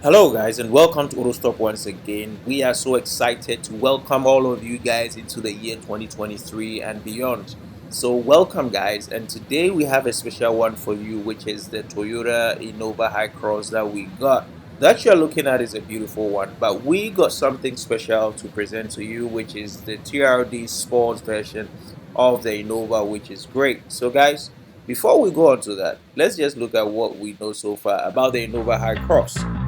Hello guys and welcome to Autostop once again. We are so excited to welcome all of you guys into the year 2023 and beyond. So welcome guys, and today we have a special one for you, which is the Toyota Innova Hycross that we got. That you're looking at is a beautiful one, but we got something special to present to you, which is the TRD sports version of the Innova, which is great. So guys, before we go on to that, let's just look at what we know so far about the Innova Hycross.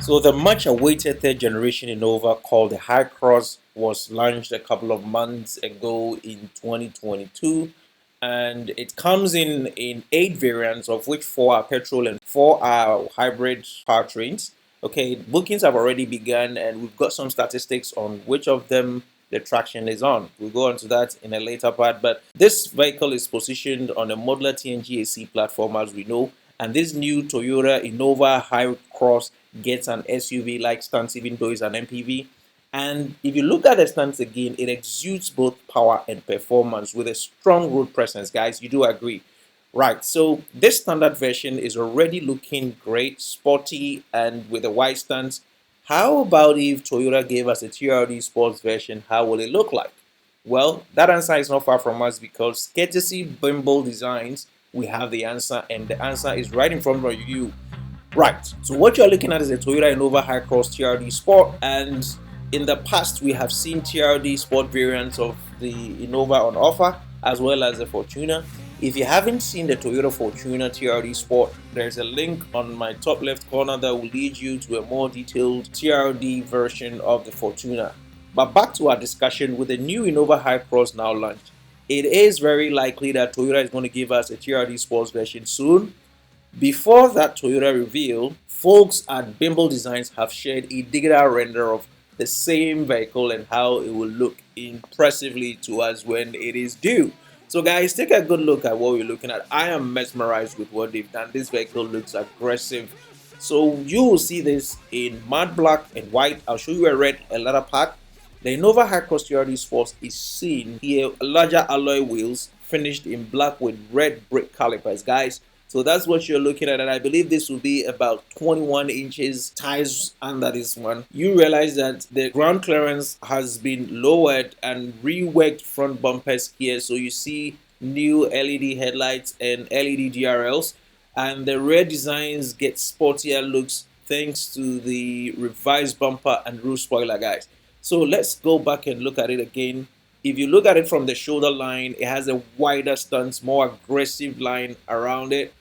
So the much awaited third generation Innova called the Hycross was launched a couple of months ago in 2022, and it comes in 8 variants, of which 4 are petrol and 4 are hybrid powertrains. Okay, bookings have already begun, and we've got some statistics on which of them the traction is on. We'll go on to that in a later part, but this vehicle is positioned on a modular TNG AC platform, as we know, and this new Toyota Innova Hycross gets an SUV-like stance even though it's an MPV. And if you look at the stance again, it exudes both power and performance with a strong road presence, guys. You do agree? Right, so this standard version is already looking great, sporty, and with a wide stance. How about if Toyota gave us a TRD Sports version? How will it look like? Well, that answer is not far from us because courtesy Bimble Designs, we have the answer, and the answer is right in front of you. Right, so what you're looking at is a Toyota Innova Hycross TRD Sport, and in the past we have seen TRD Sport variants of the Innova on offer, as well as the Fortuner. If you haven't seen the Toyota Fortuner TRD Sport, there's a link on my top left corner that will lead you to a more detailed TRD version of the Fortuner. But back to our discussion, with the new Innova Hycross now launched, it is very likely that Toyota is going to give us a TRD Sports version soon. Before that Toyota reveal, folks at Bimble Designs have shared a digital render of the same vehicle and how it will look impressively to us when it is due. So guys, take a good look at what we're looking at. I am mesmerized with what they've done. This vehicle looks aggressive. So you will see this in matte black and white. I'll show you a red a later part. The Innova Hycross TRD Sports is seen here larger alloy wheels finished in black with red brake calipers, guys. So that's what you're looking at, and I believe this will be about 21 inches tires under this one. You realize that the ground clearance has been lowered and reworked front bumpers here, so you see new LED headlights and LED DRLs, and the rear designs get sportier looks thanks to the revised bumper and roof spoiler, guys. So let's go back and look at it again. If you look at it from the shoulder line, it has a wider stance, more aggressive line around it.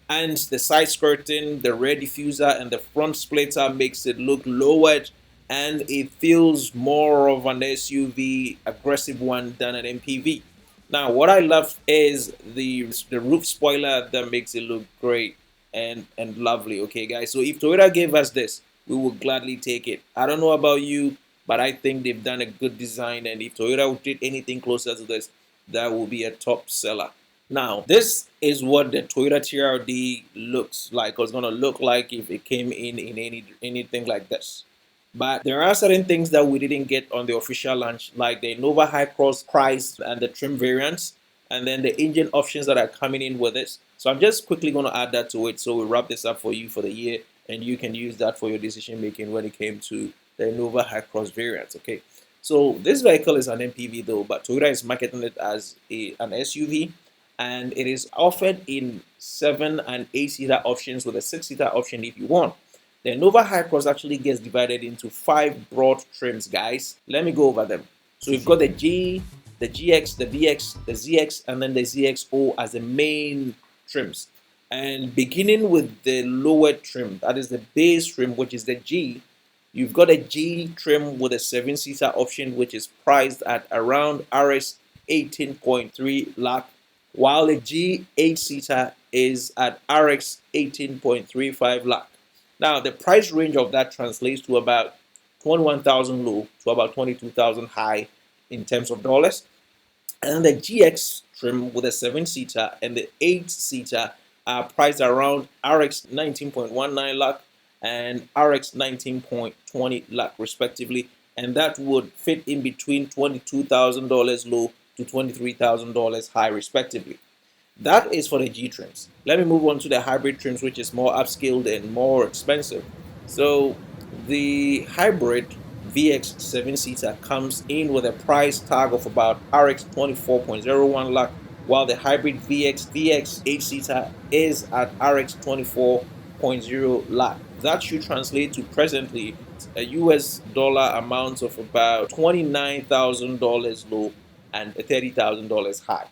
And the side skirting, the rear diffuser, and the front splitter makes it look lowered, and it feels more of an SUV aggressive one than an MPV. Now, what I love is the roof spoiler that makes it look great and lovely. Okay, guys. So if Toyota gave us this, we would gladly take it. I don't know about you, but I think they've done a good design, and if Toyota did anything closer to this, that will be a top seller. Now, this is what the Toyota TRD looks like, or it's going to look like if it came in anything like this. But there are certain things that we didn't get on the official launch, like the Innova Hycross price and the trim variants, and then the engine options that are coming in with this. So I'm just quickly going to add that to it, so we wrap this up for you for the year, and you can use that for your decision making when it came to the Innova Hycross variants. Okay, so this vehicle is an MPV though, but Toyota is marketing it as an SUV, and it is offered in 7 and 8-seater options with a 6-seater option if you want. The Innova Hycross actually gets divided into 5 broad trims, guys. Let me go over them. So we've got the G, the GX, the VX, the ZX, and then the ZXO as the main trims. And beginning with the lower trim, that is the base trim, which is the G, you've got a G trim with a 7-seater option, which is priced at around RS 18.3 lakh, while the G8 seater is at RX 18.35 lakh. Now, the price range of that translates to about 21,000 low to about 22,000 high in terms of dollars. And the GX trim with a 7-seater and the 8-seater are priced around RX 19.19 lakh and RX 19.20 lakh respectively, and that would fit in between $22,000 low to $23,000 high respectively. That is for the G trims. Let me move on to the hybrid trims, which is more upscaled and more expensive. So the hybrid VX 7-seater comes in with a price tag of about RX 24.01 lakh, while the hybrid VX 8-seater is at RX 24.0 lakh. That should translate to presently a US dollar amount of about $29,000 low and $30,000 high.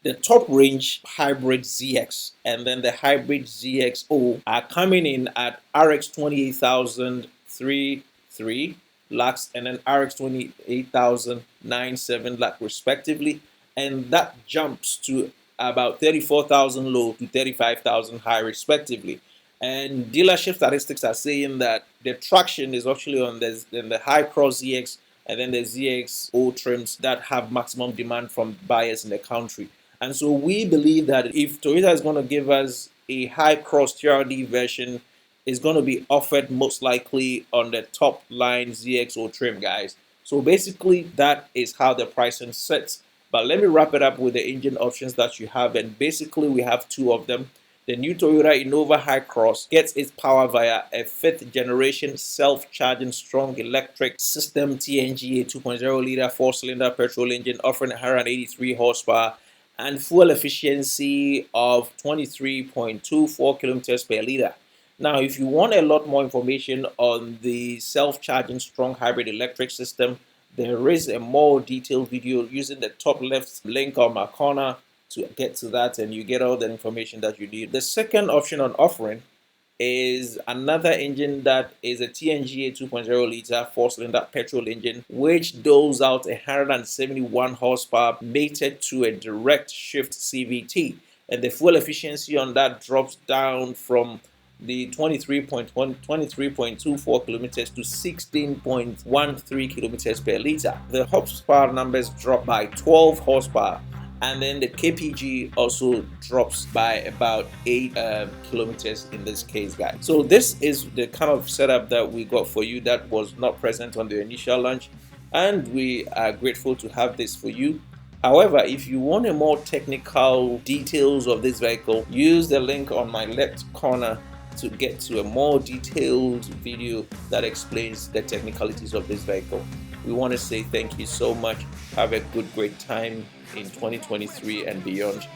The top range hybrid ZX and then the hybrid ZXO are coming in at RX 28,033 lakhs and then RX 28,097 lakh respectively, and that jumps to about 34,000 low to 35,000 high respectively. And dealership statistics are saying that the traction is actually on the Hycross ZX and then the ZXO trims that have maximum demand from buyers in the country. And so we believe that if Toyota is going to give us a Hycross TRD version, it's going to be offered most likely on the top line ZXO trim, guys. So basically, that is how the pricing sets. But let me wrap it up with the engine options that you have. And basically, we have two of them. The new Toyota Innova Hycross gets its power via a 5th generation self-charging strong electric system TNGA 2.0 liter 4-cylinder petrol engine offering 183 horsepower and fuel efficiency of 23.24 kilometers per liter. Now, if you want a lot more information on the self-charging strong hybrid electric system, there is a more detailed video using the top left link on my corner to get to that, and you get all the information that you need. The second option on offering is another engine that is a TNGA 2.0 liter 4-cylinder petrol engine, which doles out 171 horsepower mated to a direct shift CVT, and the fuel efficiency on that drops down from the 23.24 kilometers to 16.13 kilometers per liter. The horsepower numbers drop by 12 horsepower, and then the kpg also drops by about 8 kilometers in this case, guys. So this is the kind of setup that we got for you that was not present on the initial launch, and we are grateful to have this for you. However, if you want a more technical details of this vehicle, use the link on my left corner to get to a more detailed video that explains the technicalities of this vehicle. We want to say thank you so much. Have a great time in 2023 and beyond.